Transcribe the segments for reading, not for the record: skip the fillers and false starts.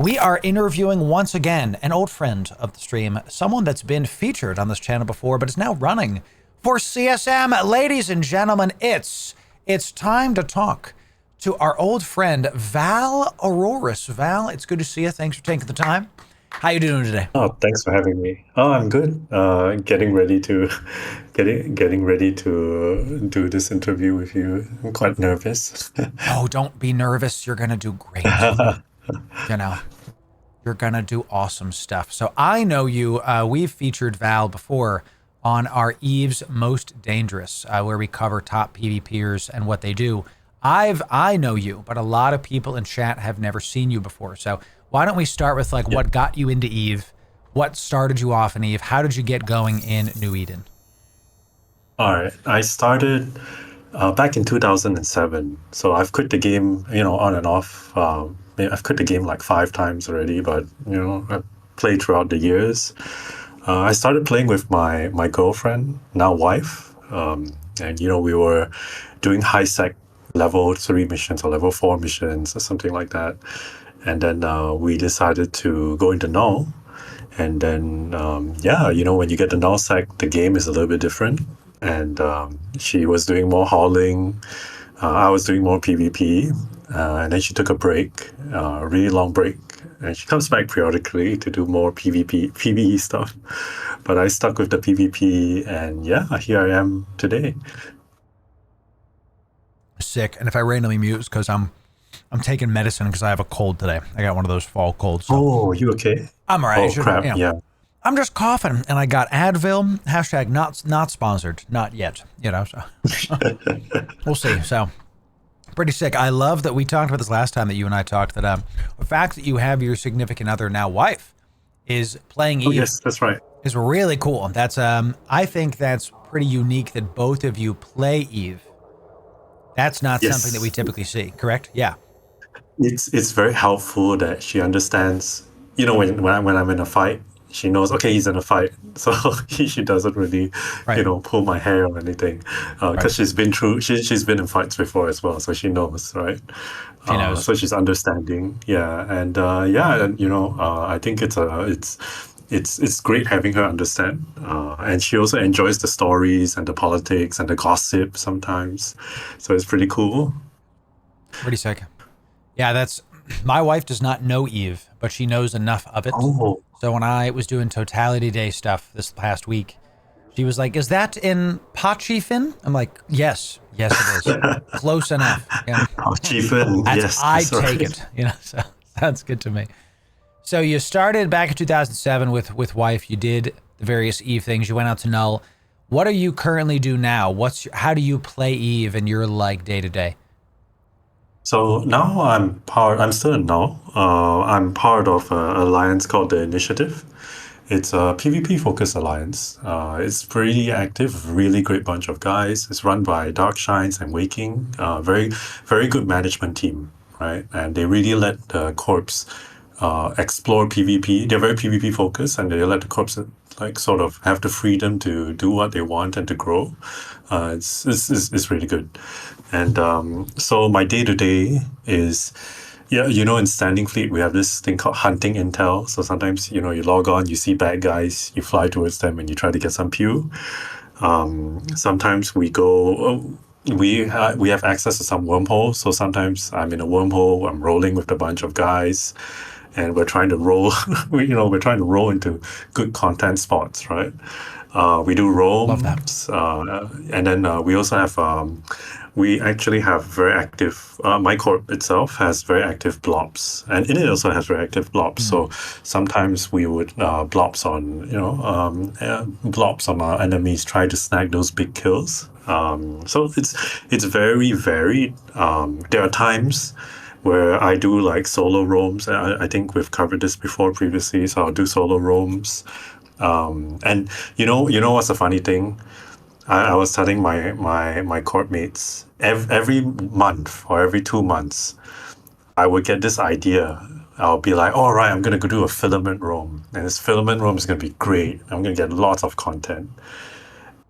We are interviewing once again an old friend of the stream, someone that's been featured on this channel before, but is now running for CSM. Ladies and gentlemen, it's time to talk to our old friend, Val Auroris. Val, it's good to see you. Thanks for taking the time. How you doing today? Oh, thanks for having me. Oh, I'm good. Getting ready to do this interview with you. I'm quite nervous. Oh, don't be nervous. You're going to do great. You know, you're going to do awesome stuff. So I know you. We've featured Val before on our Eve's Most Dangerous, where we cover top PvPers and what they do. I know you, but a lot of people in chat have never seen you before. So why don't we start with what got you into Eve? What started you off in Eve? How did you get going in New Eden? All right. I started back in 2007. So I've quit the game, on and off. I've quit the game like 5 times already, but, I've played throughout the years. I started playing with my girlfriend, now wife. And, we were doing high sec level 3 missions or level 4 missions or something like that. And then we decided to go into null. And then, when you get the null sec, the game is a little bit different. And she was doing more hauling. I was doing more PvP. And then she took a break, a really long break. And she comes back periodically to do more PvE stuff. But I stuck with the PvP. And here I am today. Sick. And if I randomly mute, it's because I'm taking medicine because I have a cold today. I got one of those fall colds. So. Oh, you okay? I'm all right. Oh, crap, yeah. I'm just coughing, and I got Advil. Hashtag not sponsored. Not yet, so we'll see. So pretty sick. I love that we talked about this last time that you and I talked, that the fact that you have your significant other, now wife, is playing Eve. Oh, yes, that's right. Is really cool. That's I think that's pretty unique that both of you play Eve. That's not something that we typically see, correct? Yeah. It's very helpful that she understands, when I'm in a fight, she knows, okay, he's in a fight. So she doesn't really, pull my hair or anything. Because she's been in fights before as well. So she knows, right? She knows. So she's understanding. Yeah. And I think it's great having her understand. And she also enjoys the stories and the politics and the gossip sometimes. So it's pretty cool. Pretty sick. Yeah, my wife does not know Eve, but she knows enough of it. Oh. So when I was doing Totality Day stuff this past week, she was like, "Is that in Pachifin?" I'm like, yes it is. Close enough. Pachifin, yes. I take it, so that's good to me. So you started back in 2007 with wife. You did the various Eve things. You went out to null. What do you currently do now? How do you play Eve in your day to day? So now I'm still in null. I'm part of an alliance called the Initiative. It's a PvP focused alliance. It's pretty active, really great bunch of guys. It's run by Dark Shines and Waking. Very, very good management team, right? And they really let the Corps explore PvP. They're very PvP focused, and they let the Corps sort of have the freedom to do what they want and to grow. It's really good. And so my day-to-day is, in Standing Fleet, we have this thing called hunting intel. So sometimes, you log on, you see bad guys, you fly towards them and you try to get some pew. Sometimes we go, we have access to some wormholes. So sometimes I'm in a wormhole, I'm rolling with a bunch of guys, and we're trying to roll, we're trying to roll into good content spots, right? We do roams. Love that. And then we also have, we actually have very active, my corp itself has very active blobs, and it also has very active blobs. So sometimes we would blobs on our enemies, try to snag those big kills. So it's very varied. There are times where I do solo roams. I think we've covered this before previously, so I'll do solo roams. And you know what's the funny thing? I was telling my corp mates, every month or every 2 months, I would get this idea. I'll be like, all right, I'm going to go do a filament roam. And this filament roam is going to be great. I'm going to get lots of content.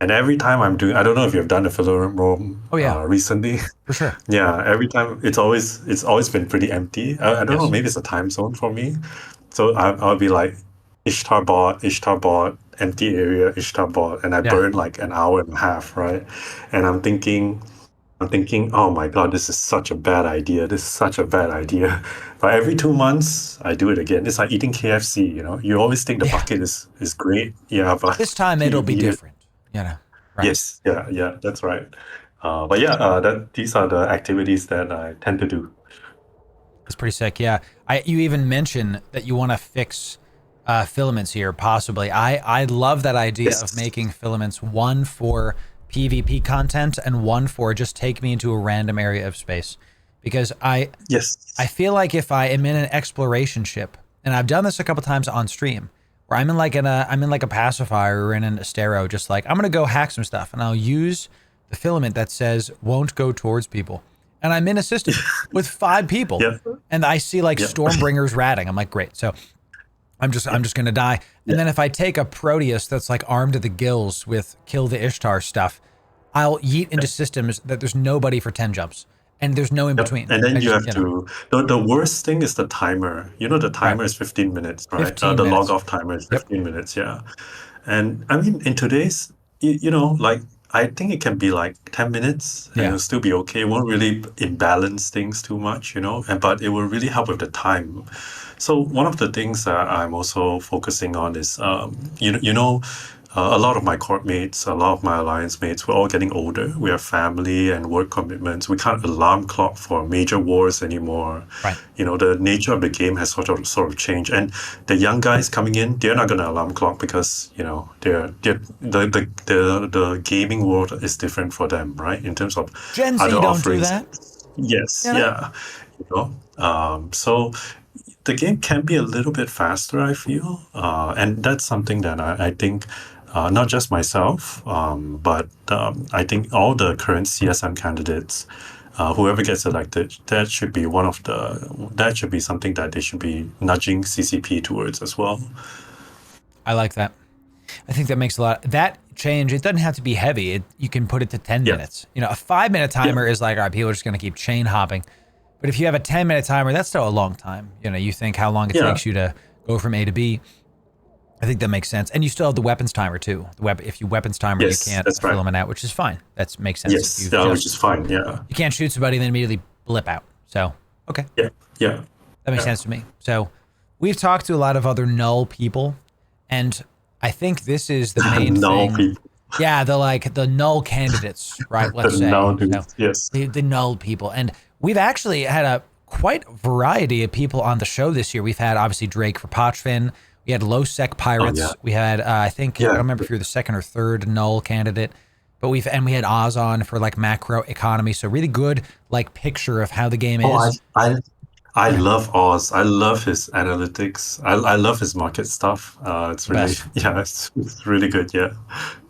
And every time I'm doing, I don't know if you've done a filler roam Oh yeah, recently. for sure. Yeah, every time it's always been pretty empty. I don't know, Yes. maybe it's a time zone for me. So I'll be like Ishtar bot, empty area, Ishtar bot, and I Yeah. burn like an hour and a half, right? And I'm thinking, oh my God, this is such a bad idea. This is such a bad idea. But every 2 months, I do it again. It's like eating KFC, you know? You always think the Yeah. bucket is great. Yeah, but This time you it'll be eat it. different. You know. Right. Yes, yeah, yeah, that's right. But yeah, that these are the activities that I tend to do. It's pretty sick. Yeah. You even mentioned that you want to fix filaments here, possibly. I love that idea of Yes, making filaments, one for PvP content and one for just take me into a random area of space. Because I yes, feel like if I am in an exploration ship, and I've done this a couple times on stream, where I'm in like a pacifier or in an Astero, just like I'm gonna go hack some stuff, and I'll use the filament that says won't go towards people, and I'm in a system with 5 people, yeah, and I see like yeah, Stormbringers ratting. I'm like, great, so yeah, I'm just gonna die. And yeah, then if I take a Proteus that's like armed to the gills with kill the Ishtar stuff, I'll yeet into systems that there's nobody for 10 jumps, and there's no in yep. between. And then I you just have to. The worst thing is the timer. You know, the right. timer is 15 minutes, right? 15 The log minutes. off timer is Yep. 15 minutes. Yeah. And I mean, in today's, like, I think it can be like 10 minutes and Yeah. it'll still be okay. It won't really imbalance things too much, but it will really help with the time. So one of the things that I'm also focusing on is, a lot of my court mates, a lot of my alliance mates, we're all getting older. We have family and work commitments. We can't alarm clock for major wars anymore. Right. The nature of the game has sort of changed, and the young guys coming in, they're not going to alarm clock because the gaming world is different for them, right? In terms of Gen other Z don't do offerings. that. Yes, You know? yeah, so the game can be a little bit faster, I feel, and that's something that I think. Not just myself, but I think all the current CSM candidates, whoever gets elected, that should be something that they should be nudging CCP towards as well. I like that. I think that makes a lot. That change, it doesn't have to be heavy. You can put it to 10 Yeah, minutes. A 5 minute yeah, timer is like, all right, people are just going to keep chain hopping. But if you have a 10-minute timer, that's still a long time. You think how long it yeah. takes you to go from A to B. I think that makes sense. And you still have the weapons timer too. If you weapons timer, you Yes, can't that's right. filament out, which is fine. That makes sense. If Yes, you've which is just, fine. Yeah, you can't shoot somebody and then immediately blip out. So, okay. yeah, yeah, That makes yeah. sense to me. So we've talked to a lot of other null people, and I think this is the main Now thing. people, Yeah, the null candidates, right? the Let's now say. So dudes. Yes. the null people. And we've actually had a quite variety of people on the show this year. We've had obviously Drake for Pochfin. We had Low Sec Oh yeah, Pirates. We had I think I don't yeah. remember if you're the second or third null candidate. But we had Oz on for like macro economy. So really good like picture of how the game Oh, I is. I I Yeah, love Oz. I love his analytics. I love his market stuff. It's the really best. yeah, it's really good. Yeah.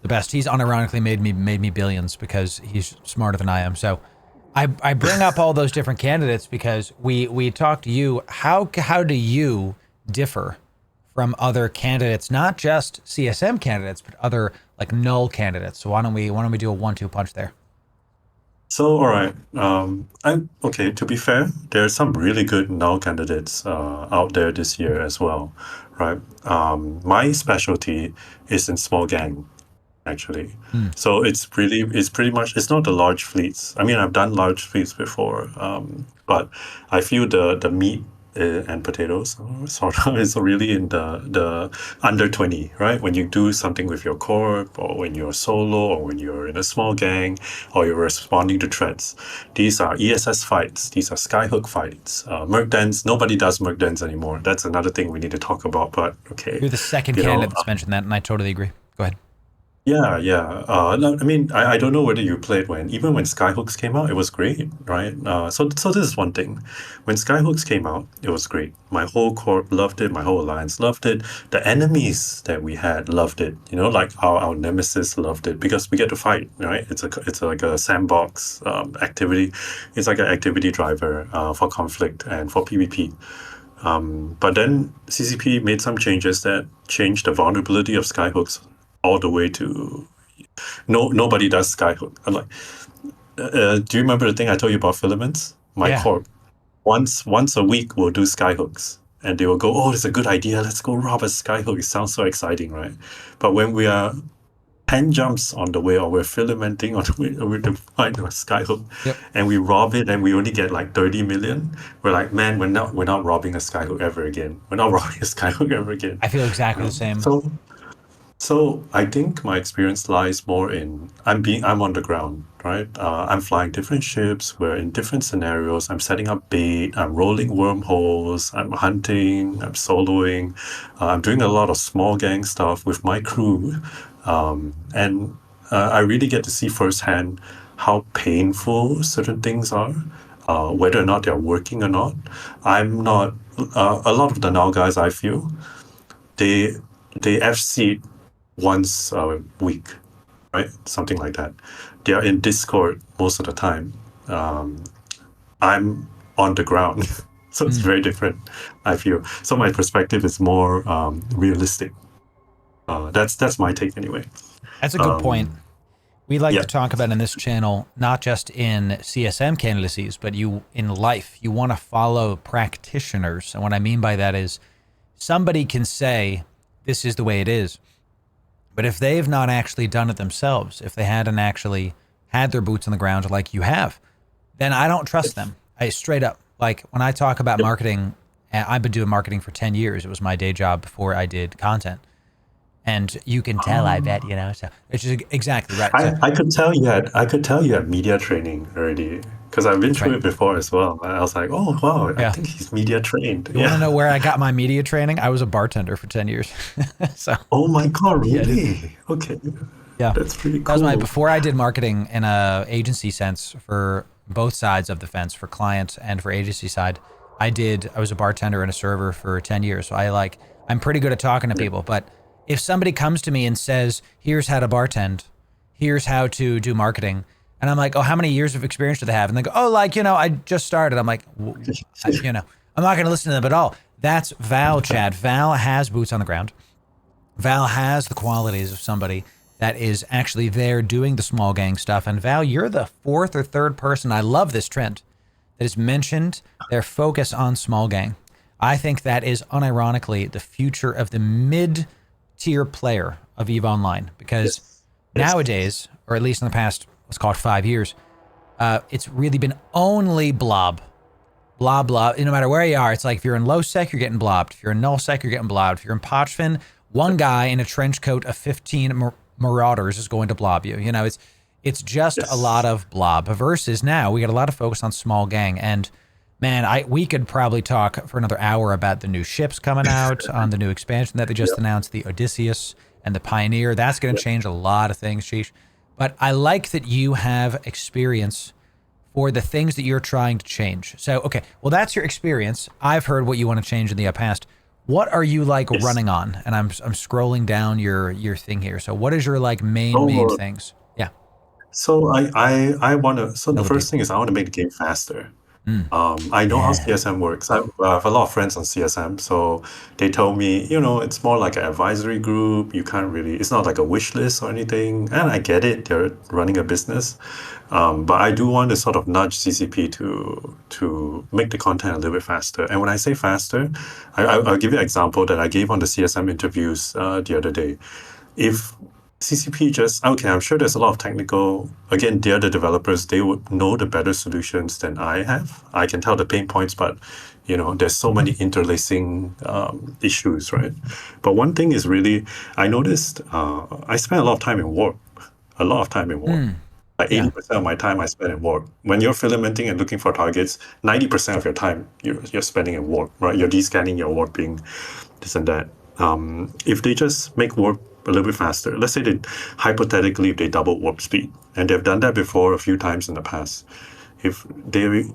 The best. He's unironically made me billions because he's smarter than I am. So I bring up all those different candidates because we talked to you. How do you differ from other candidates, not just CSM candidates, but other like null candidates? So why don't we do a 1-2 punch there? So, all right. I'm okay. To be fair, there are some really good null candidates out there this year as well, right? My specialty is in small gang, actually. Hmm. So it's pretty much, it's not the large fleets. I mean, I've done large fleets before, but I feel the meat and potatoes sort of is really in the under 20, right? When you do something with your corp, or when you're solo, or when you're in a small gang, or you're responding to threats. These are ESS fights. These are skyhook fights. Merc dens. Nobody does merc dens anymore. That's another thing we need to talk about. But okay, You're the second you know, candidate that's mentioned that, and I totally agree. Go ahead. yeah, yeah. No, I mean, I don't know whether you played even when Skyhooks came out, it was great, right? So this is one thing. When Skyhooks came out, it was great. My whole corp loved it. My whole alliance loved it. The enemies that we had loved it. Like our nemesis loved it because we get to fight, right? It's like a sandbox activity. It's like an activity driver for conflict and for PvP. But then CCP made some changes that changed the vulnerability of Skyhooks all the way to Nobody does skyhook. I'm like, do you remember the thing I told you about filaments? My Yeah. corp, once a week we'll do skyhooks. And they will go, oh, it's a good idea. Let's go rob a skyhook. It sounds so exciting, right? But when we are 10 jumps on the way, or we're filamenting on the way over to find a skyhook, Yep. and we rob it and we only get like 30 million, we're like, man, we're not robbing a skyhook ever again. We're not robbing a skyhook ever again. I feel exactly the same. So I think my experience lies more in I'm on the ground, right? I'm flying different ships. We're in different scenarios. I'm setting up bait. I'm rolling wormholes. I'm hunting. I'm soloing. I'm doing a lot of small gang stuff with my crew, and I really get to see firsthand how painful certain things are, whether or not they're working or not. I'm not. A lot of the now guys I feel they FC once a week, right? Something like that. They are in Discord most of the time. I'm on the ground, so it's very different. I feel so. My perspective is more realistic. That's my take anyway. That's a good point. We like Yeah. to talk about in this channel, not just in CSM candidacies, but you in life. You want to follow practitioners. And what I mean by that is somebody can say, this is the way it is. But if they've not actually done it themselves, if they hadn't actually had their boots on the ground like you have, then I don't trust them. I straight up, like when I talk about marketing, I've been doing marketing for 10 years. It was my day job before I did content. And you can tell, I bet, so it's just exactly right. So, I could tell you had media training already, because I've been through it before as well. I was like, oh wow, I think he's media trained. you want to know where I got my media training? I was a bartender for 10 years. So Oh my god, really? Okay. yeah, That's pretty cool. that was before I did marketing in a agency sense for both sides of the fence, for client and for agency side. I was a bartender and a server for 10 years. So I'm pretty good at talking to people, but if somebody comes to me and says, here's how to bartend, here's how to do marketing, and I'm like, oh, how many years of experience do they have? And they go, oh, I just started. I'm like, I'm not going to listen to them at all. That's Val, Chad. Val has boots on the ground. Val has the qualities of somebody that is actually there doing the small gang stuff. And Val, you're the fourth or third person, I love this trend, that has mentioned their focus on small gang. I think that is unironically the future of the mid-tier player of EVE Online, because nowadays, or at least in the past, let's call it 5 years, it's really been only blob. Blob. No matter where you are, it's like if you're in low sec, you're getting blobbed. If you're in null sec, you're getting blobbed. If you're in Pochfin, one guy in a trench coat of 15 marauders is going to blob you. It's just a lot of blob. Versus now, we got a lot of focus on small gang. And man, we could probably talk for another hour about the new ships coming out, on the new expansion that they just announced, the Odysseus and the Pioneer. That's going to change a lot of things, Sheesh. But I like that you have experience for the things that you're trying to change. So, okay, well, that's your experience. I've heard what you want to change in the past. What are you running on? And I'm scrolling down your thing here. So what is your main things? Yeah. So I want to. So the first thing is I want to make the game faster. I know how CSM works. I have a lot of friends on CSM, so they told me, it's more like an advisory group. You can't really, it's not like a wish list or anything. And I get it, they're running a business. But I do want to sort of nudge CCP to make the content a little bit faster. And when I say faster, I'll give you an example that I gave on the CSM interviews the other day. If CCP I'm sure there's a lot of technical, again, they're the developers, they would know the better solutions than I have. I can tell the pain points, but, there's so many interlacing issues, right? But one thing is really, I noticed, I spent a lot of time in Warp, Like 80% of my time I spend in Warp. When you're filamenting and looking for targets, 90% of your time you're spending in Warp, right? You're descanning, you're warping, this and that. If they just make Warp a little bit faster. Let's say hypothetically, if they double warp speed, and they've done that before a few times in the past. If they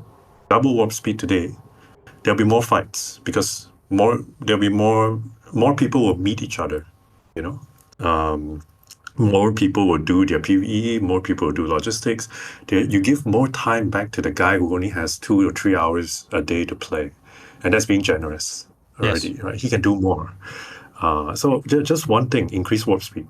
double warp speed today, there'll be more fights because there'll be more people will meet each other, more people will do their PvE, more people will do logistics. You give more time back to the guy who only has 2 or 3 hours a day to play, and that's being generous already, right? He can do more. So just one thing, increase warp speed.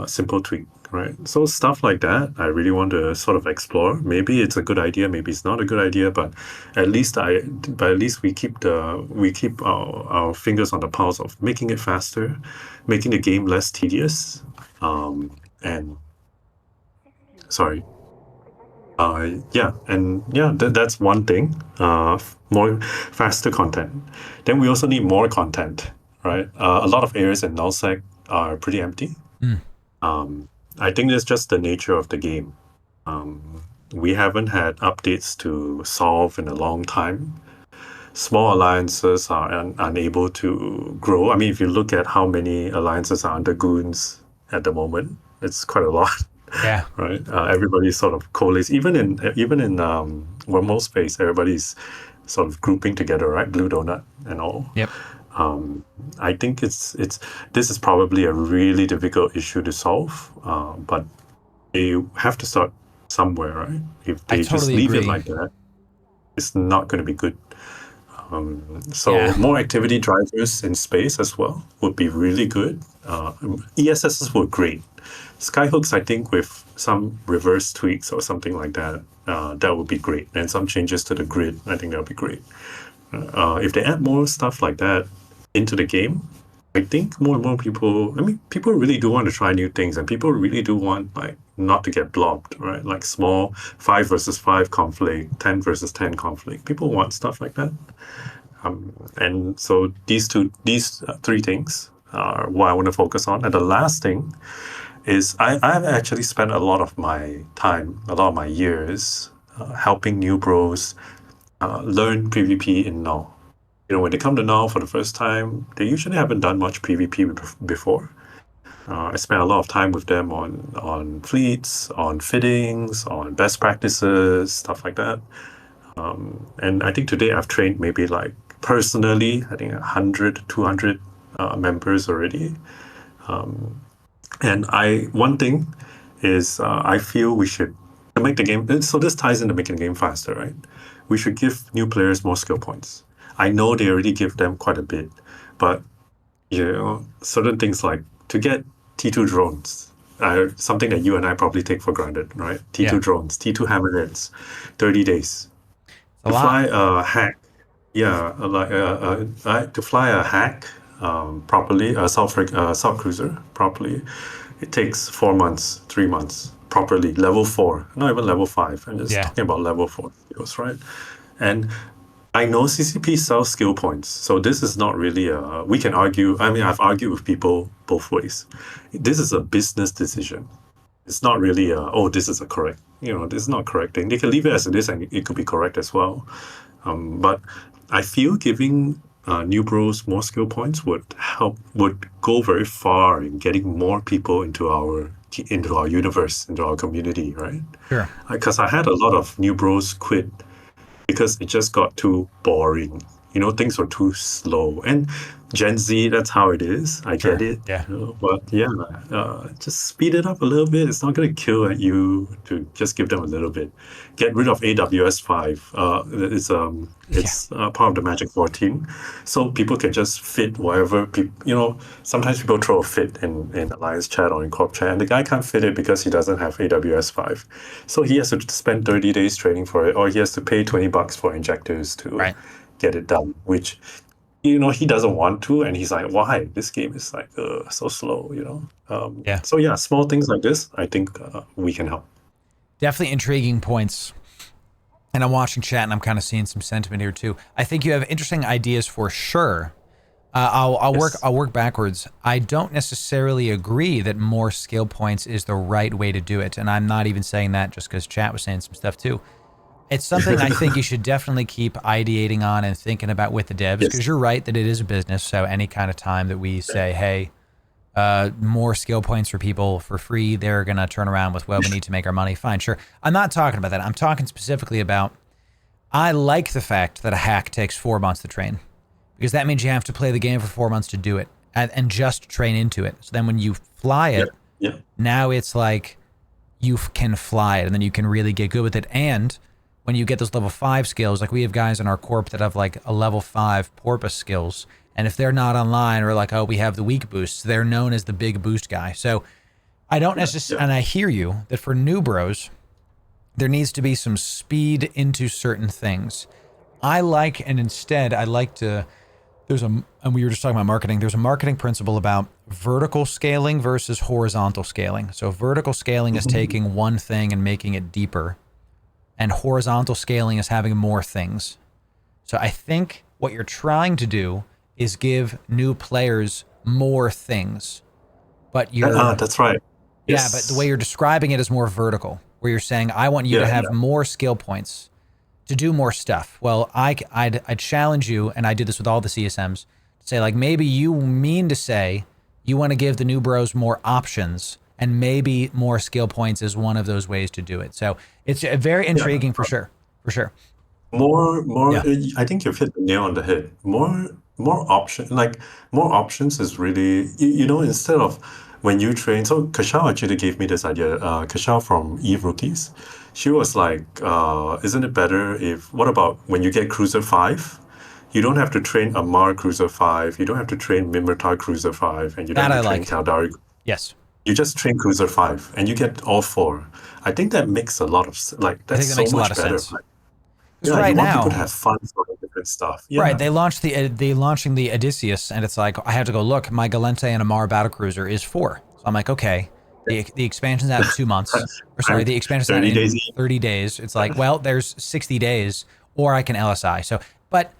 simple tweak, right? So stuff like that, I really want to sort of explore. Maybe it's a good idea, maybe it's not a good idea, but at least we keep our fingers on the pulse of making it faster, making the game less tedious, and sorry. That's one thing. More faster content. Then we also need more content, right? A lot of areas in nullsec are pretty empty. I think it's just the nature of the game. We haven't had updates to solve in a long time. Small alliances are unable to grow. I mean, if you look at how many alliances are under goons at the moment, it's quite a lot. Yeah. Right. Everybody's sort of coalesced. Even in remote space, everybody's sort of grouping together, right? Blue Donut and all. Yep. I think this is probably a really difficult issue to solve, but they have to start somewhere, right? If they just totally leave it agree. like that, it's not going to be good. Yeah. More activity drivers in space as well would be really good. ESSs were great. Skyhooks, I think, with some reverse tweaks or something like that, that would be great. And some changes to the grid, I think that would be great. If they add more stuff like that into the game, I think more and more people, I mean, people really do want to try new things, and people really do want, like, not to get blobbed, right? Like small 5 versus 5 conflict, 10 versus 10 conflict. People want stuff like that. And so these three things are what I want to focus on. And the last thing is I've actually spent a lot of my time, a lot of my years helping new bros learn PvP in null. When they come to null for the first time, they usually haven't done much PvP before. I spent a lot of time with them on fleets, on fittings, on best practices, stuff like that. And I think today I've trained maybe, like, personally, I think 100, 200 members already. And one thing is, I feel we should, to make the game, so this ties into making the game faster, right? We should give new players more skill points. I know they already give them quite a bit, but, certain things like to get T2 drones, something that you and I probably take for granted, right? T2 drones, T2 hammerheads, 30 days. To fly a hack, to fly a hack properly, a South Cruiser properly, it takes 4 months, 3 months properly, level 4, not even level 5. I'm just talking about level 4 skills, right? And I know CCP sells skill points, so this is not really we can argue. I mean, I've argued with people both ways. This is a business decision. It's not really this is a correct, this is not correct thing. They can leave it as it is, and it could be correct as well. But I feel giving new bros more skill points would go very far in getting more people into our universe, into our community, right? Sure. Because I had a lot of new bros quit because it just got too boring. Things were too slow. And Gen Z, that's how it is. I get it. Yeah. But just speed it up a little bit. It's not going to kill at you to just give them a little bit. Get rid of AWS 5. It's part of the Magic 14. So people can just fit whatever. Sometimes people throw a fit in Alliance chat or in Corp chat, and the guy can't fit it because he doesn't have AWS 5. So he has to spend 30 days training for it, or he has to pay $20 for injectors to get it done, which he doesn't want to, and he's like, why? This game is like so slow, So small things like this, I think we can help. Definitely intriguing points. And I'm watching chat and I'm kind of seeing some sentiment here too. I think you have interesting ideas for sure. I'll work backwards. I don't necessarily agree that more skill points is the right way to do it, and I'm not even saying that just because chat was saying some stuff too. It's something I think you should definitely keep ideating on and thinking about with the devs, because you're right that it is a business. So any kind of time that we say, hey, more skill points for people for free, they're going to turn around with, well, we need to make our money. Fine, sure. I'm not talking about that. I'm talking specifically about, I like the fact that a hack takes 4 months to train, because that means you have to play the game for 4 months to do it and just train into it. So then when you fly it, now it's like you can fly it and then you can really get good with it. And when you get those level 5 skills, like we have guys in our corp that have like a level 5 porpoise skills, and if they're not online or like, oh, we have the weak boosts, they're known as the big boost guy. So I don't necessarily, and I hear you that for new bros, there needs to be some speed into certain things. Instead, I like to, and we were just talking about marketing, there's a marketing principle about vertical scaling versus horizontal scaling. So vertical scaling is taking one thing and making it deeper, and horizontal scaling is having more things. So I think what you're trying to do is give new players more things, but That's right. yeah, but the way you're describing it is more vertical, where you're saying, I want you to have more skill points to do more stuff. Well, I'd challenge you, and I do this with all the CSMs, to say, like, maybe you mean to say you want to give the new bros more options, and maybe more skill points is one of those ways to do it. So it's very intriguing for sure. For sure. More. Yeah. I think you've hit the nail on the head. More option, like more options is really, instead of when you train. So Kashal actually gave me this idea. Kashal from Eve Rookies, she was like, "Isn't it better if? What about when you get Cruiser 5? You don't have to train Amar Cruiser 5. You don't have to train Mimirtar Cruiser 5, and you don't That I have to train like. Kaldari. Yes. You just train Cruiser 5, and you get all four. I think that makes a lot of like I that's think that so makes a lot much of better. sense. Like, Because yeah, you right want people to now, have fun for different stuff. right, Yeah, they launching the Odysseus, and it's like, I have to go, look, my Galente and Amar battlecruiser is 4. So I'm like, okay, the expansion's out in 2 months. Or sorry, I'm the expansion's out 30 days in in. 30 days. It's like, well, there's 60 days, or I can LSI. So, but,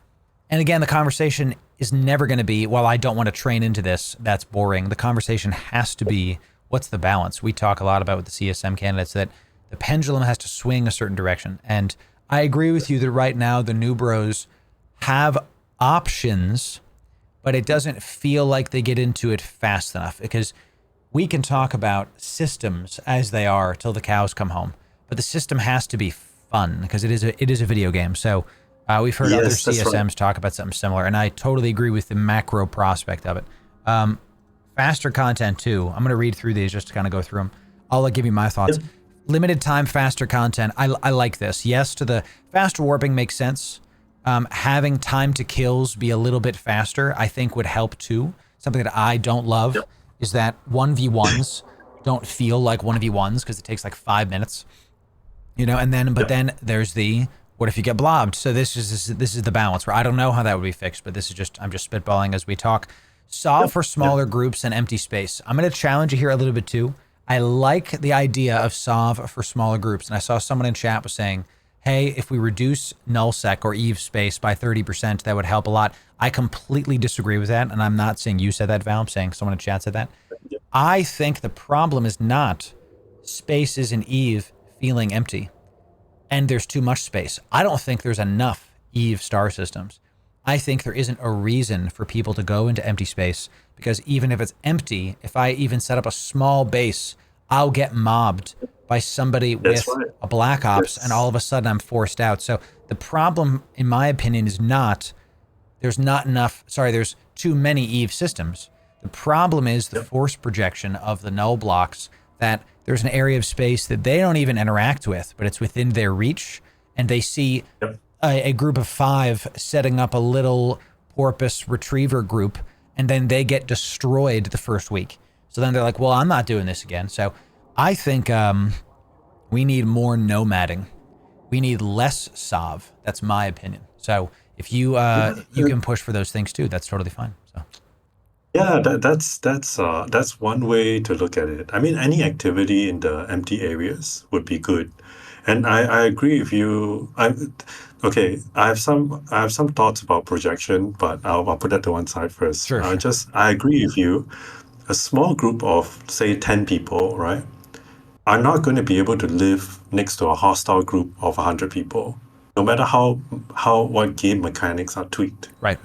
and again, the conversation is never going to be, well, I don't want to train into this. That's boring. The conversation has to be, what's the balance? We talk a lot about with the CSM candidates that the pendulum has to swing a certain direction. And I agree with you that right now the new bros have options, but it doesn't feel like they get into it fast enough, because we can talk about systems as they are till the cows come home, but the system has to be fun because it is a video game. So we've heard other Yes, that's right. CSMs talk about something similar, and I totally agree with the macro prospect of it. Faster content too. I'm going to read through these just to kind of go through them. I'll give you my thoughts. Yep. Limited time, faster content. I like this. Yes, to the faster warping makes sense. Having time to kills be a little bit faster, I think would help too. Something that I don't love Yep. is that 1v1s don't feel like 1v1s because it takes like 5 minutes, and then, but Yep. then there's the, what if you get blobbed? So this is the balance where I don't know how that would be fixed, but I'm just spitballing as we talk. Solve for smaller groups and empty space. I'm going to challenge you here a little bit too. I like the idea of SOV for smaller groups. And I saw someone in chat was saying, hey, if we reduce nullsec or Eve space by 30%, that would help a lot. I completely disagree with that. And I'm not saying you said that, Val. I'm saying someone in chat said that. Yep. I think the problem is not spaces in Eve feeling empty and there's too much space. I don't think there's enough Eve star systems. I think there isn't a reason for people to go into empty space, because even if it's empty, if I even set up a small base, I'll get mobbed by somebody That's with right. a black ops, and all Yes. of a sudden I'm forced out. So the problem, in my opinion, is not there's too many Eve systems. The problem is the force projection of the null blocks, that there's an area of space that they don't even interact with, but it's within their reach, and they see Yep. a group of 5 setting up a little porpoise retriever group, and then they get destroyed the first week. So then they're like, well, I'm not doing this again. So I think we need more nomading. We need less SOV. That's my opinion. So if you you can push for those things too, that's totally fine. So Yeah, that's one way to look at it. I mean, any activity in the empty areas would be good, and I agree with you. Okay. I have some thoughts about projection, but I'll put that to one side first. sure, sure. I agree with you. A small group of say 10 people, right, are not going to be able to live next to a hostile group of 100 people, no matter how what game mechanics are tweaked. Right.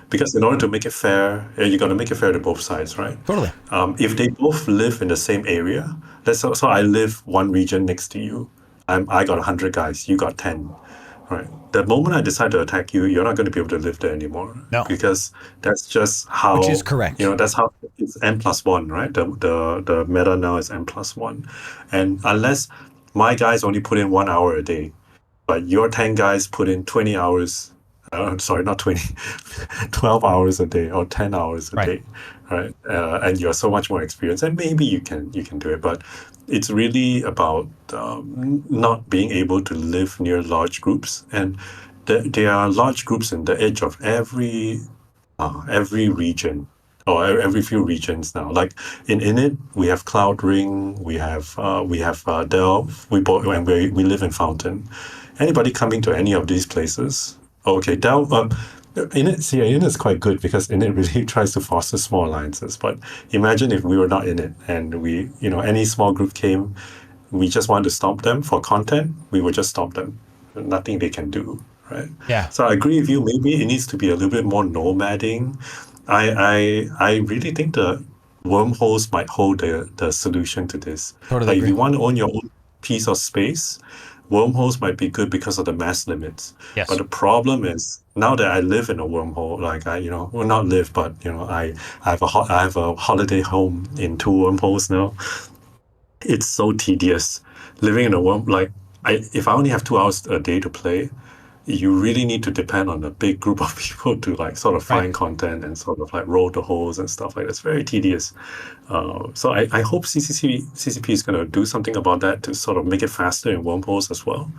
Because in order to make it fair, you got to make it fair to both sides, right? Totally. If they both live in the same area, so I live one region next to you. I got 100 guys, you got 10. Right. The moment I decide to attack you, you're not going to be able to live there anymore. No. Because that's just Which is how, correct. that's how it's n+1, right? The meta now is n+1. And unless my guys only put in 1 hour a day, but your 10 guys put in 20 hours sorry, not 20, 12 hours a day or 10 hours a Right. day, right? And you're so much more experienced, and maybe you can do it, but it's really about not being able to live near large groups, and there are large groups in the edge of every region or every few regions now. Like in Init, we have Cloud Ring, we have Delve, and we live in Fountain. Anybody coming to any of these places? Okay, Delve. Init is quite good because Init really tries to foster small alliances. But imagine if we were not in it and any small group came, we just want to stop them for content, we would just stop them. Nothing they can do, right? Yeah. So I agree with you. Maybe it needs to be a little bit more nomading. I really think the wormholes might hold the solution to this. Totally Like if agree. you want to own your own piece of space, wormholes might be good because of the mass limits. But Yes. the problem is now that I live in a wormhole, like well, not live, but I have a holiday home in two wormholes now. It's so tedious living in a worm. Like if I only have 2 hours a day to play, you really need to depend on a big group of people to like sort of Right. find content and sort of like roll the holes and stuff like that. It's very tedious. So I hope CCP is going to do something about that to sort of make it faster in wormholes as well.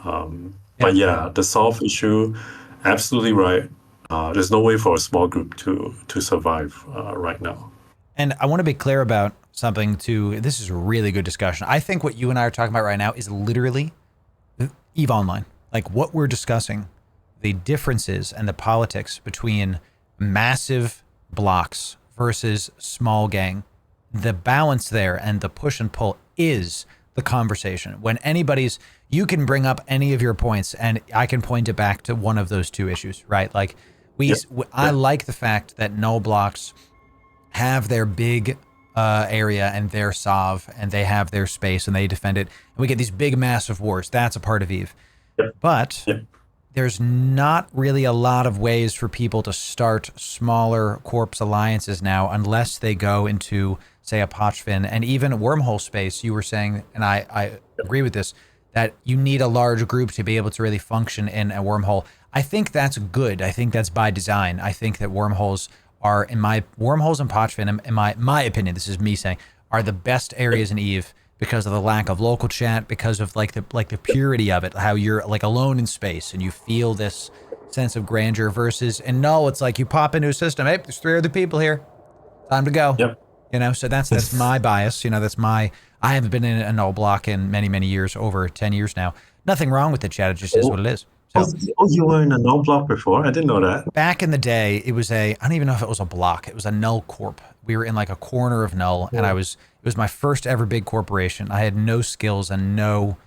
But Yeah. yeah, the solve issue, absolutely right. There's no way for a small group to survive right now. And I want to be clear about something too. This is a really good discussion. I think what you and I are talking about right now is literally EVE Online. Like what we're discussing, the differences and the politics between massive blocks versus small gang, the balance there and the push and pull is the conversation. When you can bring up any of your points and I can point it back to one of those two issues, right? Like Yep. I like the fact that null blocks have their big area and their SOV and they have their space and they defend it. And we get these big massive wars. That's a part of EVE. Yep. But Yep. there's not really a lot of ways for people to start smaller corps alliances now unless they go into, say, a Pochfin and even wormhole space. You were saying, and I agree with this, that you need a large group to be able to really function in a wormhole. I think that's good. I think that's by design. I think that wormholes and Pochfin, in my opinion, this is me saying, are the best areas in EVE because of the lack of local chat, because of like the purity of it, how you're like alone in space and you feel this sense of grandeur versus in null, it's like you pop into a system, hey, there's 3 other people here, time to go. Yep. So that's my bias. I haven't been in a null block in many, many years, over 10 years now. Nothing wrong with the chat. It just is what it is. So You were in a null block before? I didn't know that. back in the day, it was I don't even know if it was a block. It was a null corp. We were in like a corner of null and it was my first ever big corporation. I had no skills and no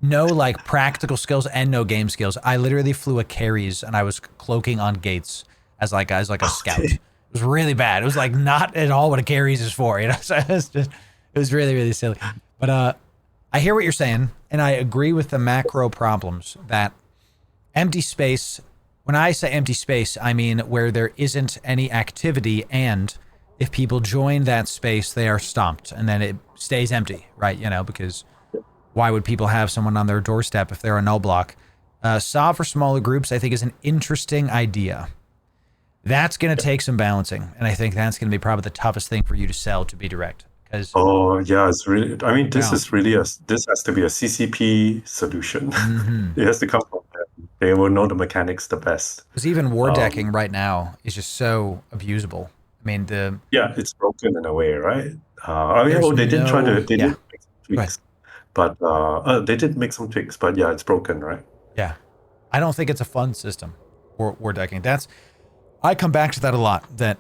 like practical skills and no game skills. I literally flew a carries and I was cloaking on gates as like a scout. It was really bad. It was like not at all what a carries is for, So it was really, really silly. But I hear what you're saying, and I agree with the macro problems that empty space. When I say empty space, I mean where there isn't any activity, and if people join that space, they are stomped, and then it stays empty, right? Because why would people have someone on their doorstep if they're a null block? SOV for smaller groups, I think, is an interesting idea. That's going to take some balancing, and I think that's going to be probably the toughest thing for you to sell, to be direct. Because Oh yeah, it's really. I mean, this has to be a CCP solution. It has to come from them. They will know the mechanics the best. even war decking right now is just so abusable. I mean, Yeah, it's broken in a way, right? I mean, there's they did try to. They yeah. did make some tweaks, but they did make some tweaks. But yeah, it's broken, right? Yeah. I don't think it's a fun system, war decking. I come back to that a lot, that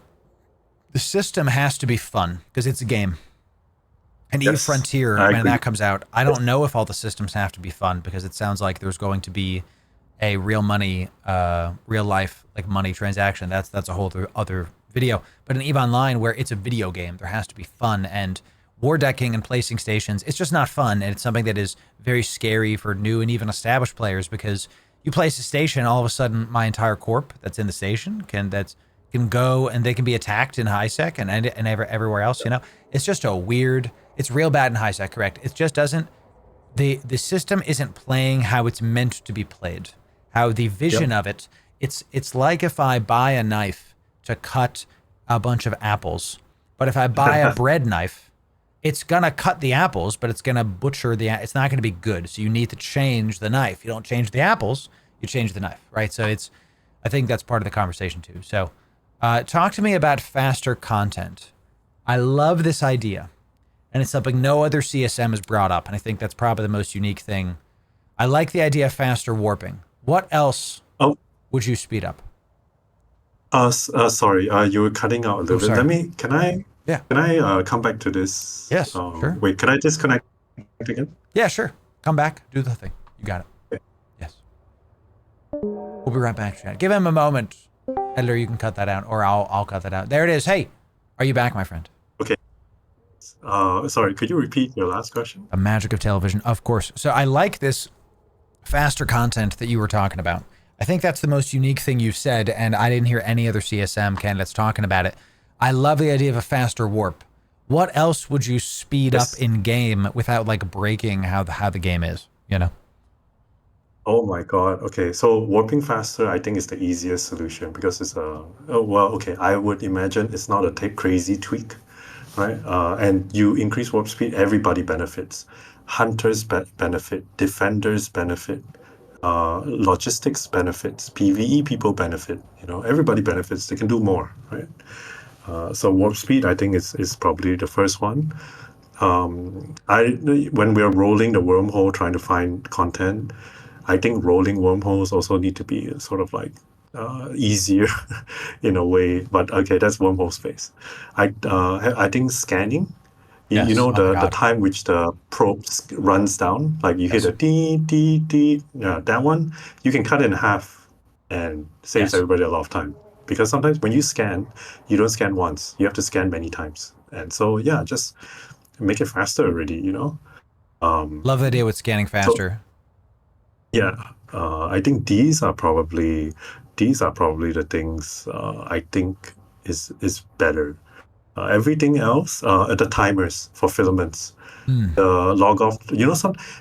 the system has to be fun because it's a game. And EVE Yes, Frontier, I when agree. that comes out, I don't know if all the systems have to be fun because it sounds like there's going to be a real money, real life like money transaction. That's a whole other video. But in EVE Online, where it's a video game, there has to be fun. And war decking and placing stations, it's just not fun. And it's something that is very scary for new and even established players because you place a station, all of a sudden my entire corp that's in the station can go and they can be attacked in high sec and everywhere else. It's just it's real bad in high sec, correct? It just doesn't. The system isn't playing how it's meant to be played. How the vision of it It's like if I buy a knife to cut a bunch of apples, but if I buy a bread knife, it's gonna cut the apples, but it's gonna butcher it's not gonna be good. So you need to change the knife. You don't change the apples, you change the knife, right? So I think that's part of the conversation too. So talk to me about faster content. I love this idea, and it's something no other CSM has brought up, and I think that's probably the most unique thing. I like the idea of faster warping. What else would you speed up? Sorry, you were cutting out a little bit. Can I come back to this? Yes, sure. Wait, can I disconnect again? Yeah, sure. Come back, do the thing. You got it. Okay. Yes. We'll be right back, Chad. Give him a moment. Editor, you can cut that out, or I'll cut that out. There it is. Hey, are you back, my friend? Okay. Sorry, could you repeat your last question? The magic of television, of course. So I like this faster content that you were talking about. I think that's the most unique thing you've said, and I didn't hear any other CSM candidates talking about it. I love the idea of a faster warp. What else would you speed up in game without like breaking how the game is, you know? Oh my God. Okay. So warping faster, I think is the easiest solution because it's I would imagine it's not a crazy tweak, right? And you increase warp speed, everybody benefits. Hunters benefit, defenders benefit, logistics benefits, PvE people benefit, everybody benefits. They can do more, right? So warp speed, I think is probably the first one. When we're rolling the wormhole trying to find content, I think rolling wormholes also need to be sort of like easier in a way. But okay, that's wormhole space. I think scanning. Yes. The time which the probe runs down, like you hit a dee, dee, dee, that one, you can cut it in half and saves everybody a lot of time. Because sometimes when you scan, you don't scan once. You have to scan many times. And so, just make it faster already, Love the idea with scanning faster. I think these are probably the things I think is better. Everything else, the timers for filaments, the log off.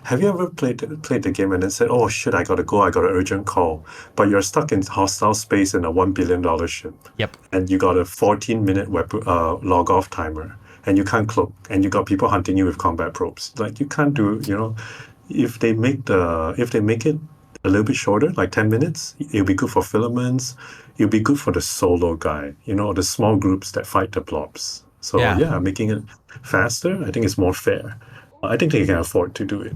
Have you ever played the game and then said, "Oh shit, I gotta go, I got an urgent call," but you're stuck in hostile space in a $1 billion ship. Yep. And you got a 14-minute log off timer, and you can't cloak, and you got people hunting you with combat probes. Like you can't do, if they make it a little bit shorter, like 10 minutes, it'll be good for filaments. It'll be good for the solo guy, the small groups that fight the blobs. So making it faster, I think it's more fair. I think they can afford to do it.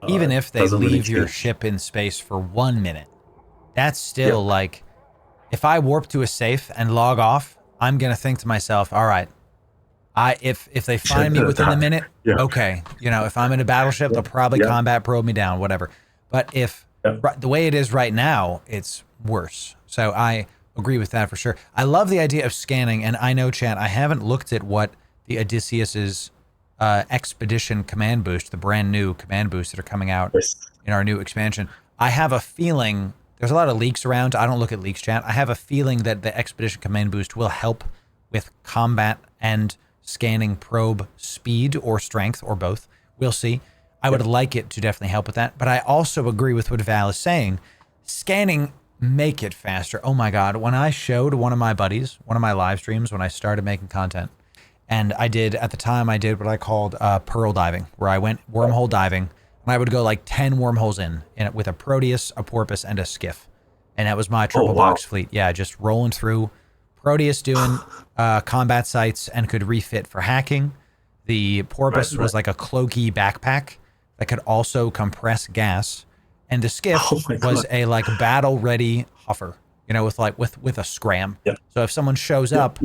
Even if they leave your ship in space for 1 minute, that's still like, if I warp to a safe and log off, I'm going to think to myself, all right, if they find me within a minute, okay. If I'm in a battleship, they'll probably combat probe me down, whatever. But if the way it is right now, it's worse. So I agree with that for sure. I love the idea of scanning, and I know, chat, I haven't looked at what the Odysseus's expedition command boost, the brand new command boosts that are coming out in our new expansion. I have a feeling, there's a lot of leaks around. I don't look at leaks, chat. I have a feeling that the expedition command boost will help with combat and scanning probe speed or strength or both. We'll see. I would like it to definitely help with that. But I also agree with what Val is saying. Scanning, make it faster. Oh my God. When I showed one of my buddies, one of my live streams, when I started making content, and at the time I did what I called pearl diving, where I went wormhole diving, and I would go like 10 wormholes in it with a Proteus, a Porpoise, and a skiff. And that was my triple box fleet. Yeah, just rolling through. Proteus doing combat sites and could refit for hacking. The Porpoise was like a cloaky backpack that could also compress gas. And the skiff was a like battle ready huffer, with a scram. Yep. So if someone shows up,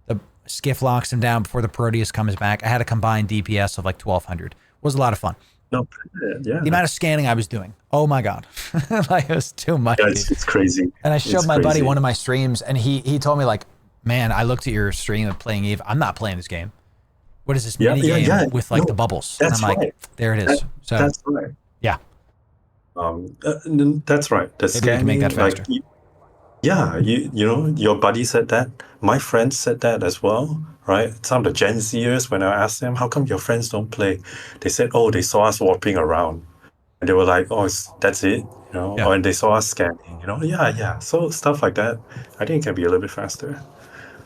the skiff locks him down before the Proteus comes back. I had a combined DPS of like 1200. It was a lot of fun. The amount of scanning I was doing. Oh my God. Like it was too much. Yeah, it's crazy. And I showed my buddy one of my streams, and he told me like, man, I looked at your stream of playing Eve. I'm not playing this game. What is this mini game with like the bubbles? That's and I'm like, there it is. So that's right. Yeah. That's right. The Maybe we can make that faster. Your buddy said that. My friends said that as well, right? Some of the Gen Zers, when I asked them, how come your friends don't play? They said, oh, they saw us warping around. And they were like, oh, that's it. Yeah. or they saw us scanning, yeah. So stuff like that, I think it can be a little bit faster.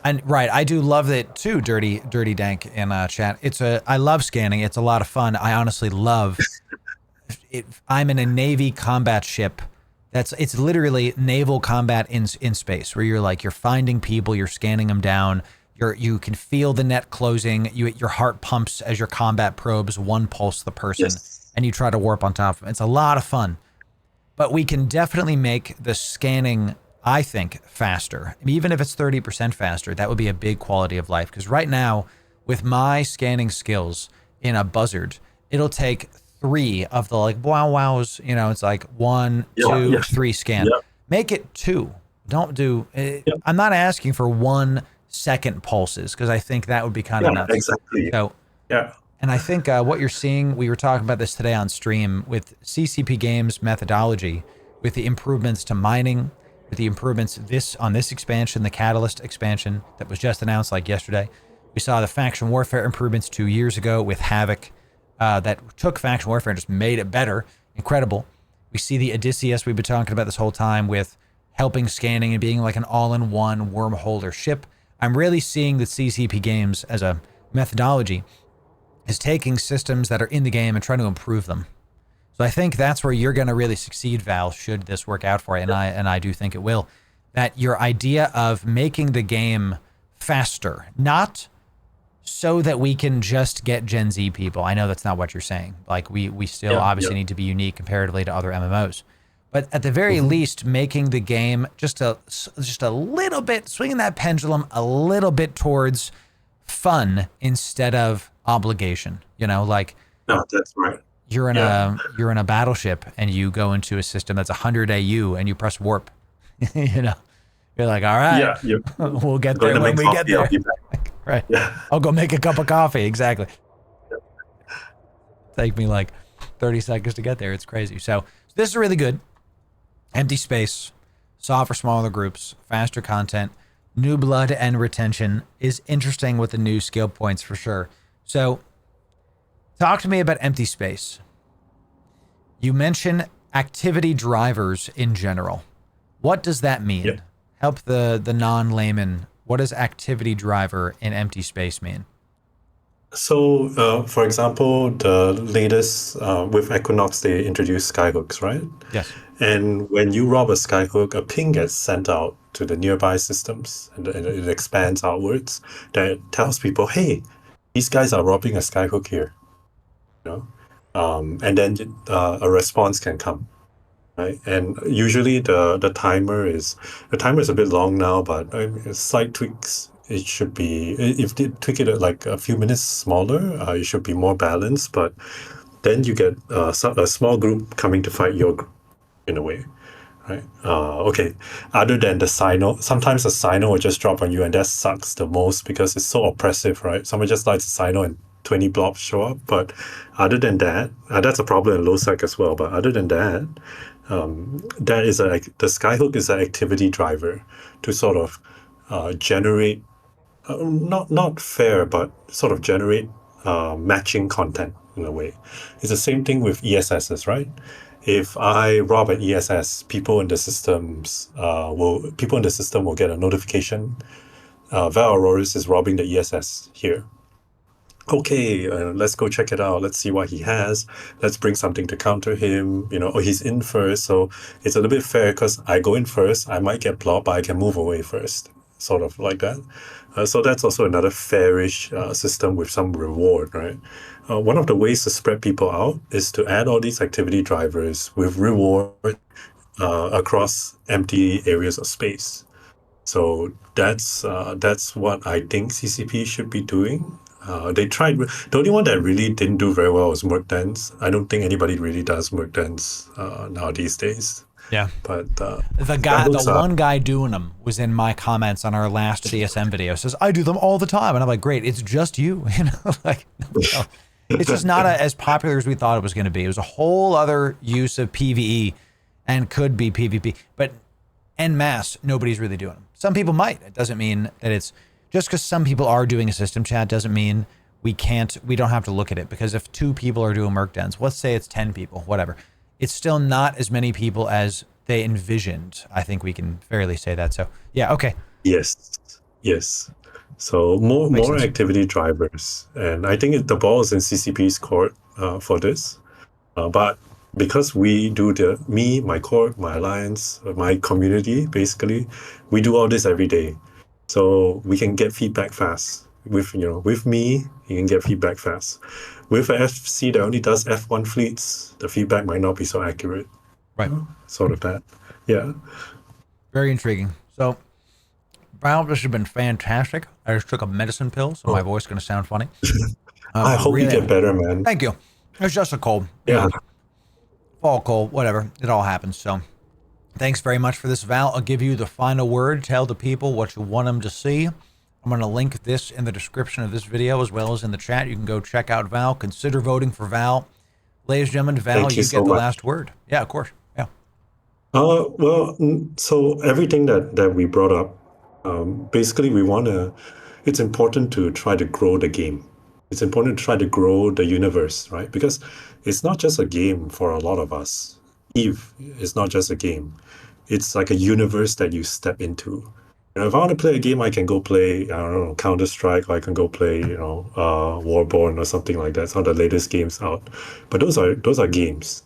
And right, I do love it too, Dirty Dank in chat. I love scanning. It's a lot of fun. I honestly love it. I'm in a Navy combat ship. It's literally naval combat in space, where you're finding people, you're scanning them down. You can feel the net closing. Your heart pumps as your combat probes one pulse the person, Yes. and you try to warp on top of them. It's a lot of fun. But we can definitely make the scanning, I think, faster. Even if it's 30% faster, that would be a big quality of life. Because right now, with my scanning skills in a buzzard, it'll take 3 of the wows. It's like 1, Yeah, 2, yeah, 3 scan. yeah, Make it 2. Don't do. yeah, I'm not asking for 1 second pulses, because I think that would be kind of yeah, nuts. exactly. So, Yeah. and I think what you're seeing, we were talking about this today on stream with CCP Games methodology, with the improvements to mining, with the improvements on this expansion, the Catalyst expansion that was just announced like yesterday. We saw the faction warfare improvements 2 years ago with Havoc that took faction warfare and just made it better. Incredible. We see the Odysseus we've been talking about this whole time with helping scanning and being like an all-in-one wormholer ship. I'm really seeing the CCP Games as a methodology is taking systems that are in the game and trying to improve them. So I think that's where you're going to really succeed, Val, should this work out for you, and I do think it will. That your idea of making the game faster, not so that we can just get Gen Z people. I know that's not what you're saying. Like we still Yeah, obviously yeah. need to be unique comparatively to other MMOs. But at the very least, making the game just a little bit, swinging that pendulum a little bit towards fun instead of obligation. Like No, that's right. you're in Yeah. a battleship and you go into a system that's 100 AU and you press warp. You're like, all right, Yeah, you're we'll get going there to when make we get coffee, I'll there. be back. Right. Yeah. I'll go make a cup of coffee. Exactly. Take me like 30 seconds to get there. It's crazy. So this is really good. Empty space, soft for smaller groups, faster content, new blood and retention is interesting with the new skill points for sure. So talk to me about empty space. You mention activity drivers in general. What does that mean? Yeah. Help the non-layman. What does activity driver in empty space mean? So, for example, the latest with Equinox, they introduced skyhooks, right? Yes. And when you rob a skyhook, a ping gets sent out to the nearby systems, and it expands outwards. That tells people, "Hey, these guys are robbing a skyhook here," you know. And then a response can come, right? And usually the timer is a bit long now, but slight tweaks. It should be if they tweak it at like a few minutes smaller, it should be more balanced. But then you get a small group coming to fight your group in a way, right? Okay. Other than the sino, sometimes the sino will just drop on you, and that sucks the most because it's so oppressive, right? Someone just lights a sino and 20 blobs show up. But other than that, that's a problem in low sec as well. But other than that, the skyhook is an activity driver to sort of generate not fair, but sort of generate matching content in a way. It's the same thing with ESSs, right? If I rob an ESS, people in the system will get a notification. Val Auroris is robbing the ESS here. Okay, let's go check it out. Let's see what he has. Let's bring something to counter him. He's in first, so it's a little bit fair because I go in first. I might get blocked, but I can move away first, sort of like that. So that's also another fairish system with some reward, right? One of the ways to spread people out is to add all these activity drivers with reward across empty areas of space. So that's what I think CCP should be doing. They tried. The only one that really didn't do very well was Merc Dance. I don't think anybody really does Merc Dance now these days. Yeah. But The one guy doing them was in my comments on our last CSM video. Says I do them all the time, and I'm like, great, it's just you. Like, no. It's just not as popular as we thought it was going to be. It was a whole other use of PVE, and could be PvP, but en masse, nobody's really doing them. Some people might. It doesn't mean that it's just because some people are doing a system chat doesn't mean we don't have to look at it, because if 2 people are doing Merc Dens, let's say it's 10 people, whatever. it's still not as many people as they envisioned. I think we can fairly say that. So yeah, okay. Yes, yes. So more sense. activity drivers, and I think the ball is in CCP's court for this. But because we do my court, my alliance, my community, basically, we do all this every day, so we can get feedback fast. With me, you can get feedback fast. With a FC that only does F1 fleets, the feedback might not be so accurate. Right. Sort of that. Yeah. Very intriguing. So, Val, this has been fantastic. I just took a medicine pill, so my voice is going to sound funny. I hope you get better, man. Thank you. It's just a cold. Yeah. Fall cold, whatever. It all happens. So, thanks very much for this, Val. I'll give you the final word. Tell the people what you want them to see. I'm going to link this in the description of this video as well as in the chat. You can go check out Val. Consider voting for Val. Ladies and gentlemen, Val, you get the last word. Yeah, of course. Yeah. Well, so everything that we brought up, basically it's important to try to grow the game. It's important to try to grow the universe, right? Because it's not just a game for a lot of us. Eve is not just a game. It's like a universe that you step into. If I want to play a game, I can go play, I don't know, Counter-Strike, or I can go play, Warborn or something like that. It's not the latest games out. But those are games.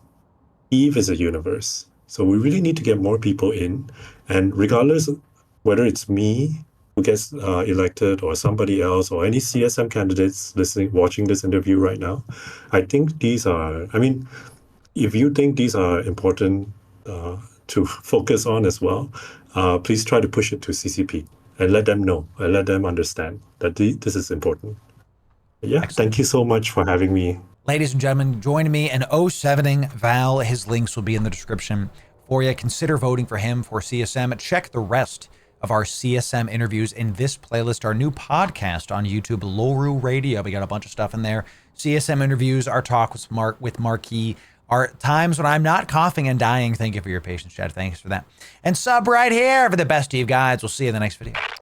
Eve is a universe. So we really need to get more people in. And regardless of whether it's me who gets elected or somebody else or any CSM candidates watching this interview right now, I think if you think these are important to focus on as well, please try to push it to CCP and let them know and let them understand that this is important. Yeah, excellent. Thank you so much for having me. Ladies and gentlemen, join me in 07ing Val. His links will be in the description for you. Consider voting for him for CSM. Check the rest of our CSM interviews in this playlist, our new podcast on YouTube, Loru Radio. We got a bunch of stuff in there. CSM interviews, our talk with Marquis, our times when I'm not coughing and dying. Thank you for your patience, Chad. Thanks for that. And sub right here for the best of you guys. We'll see you in the next video.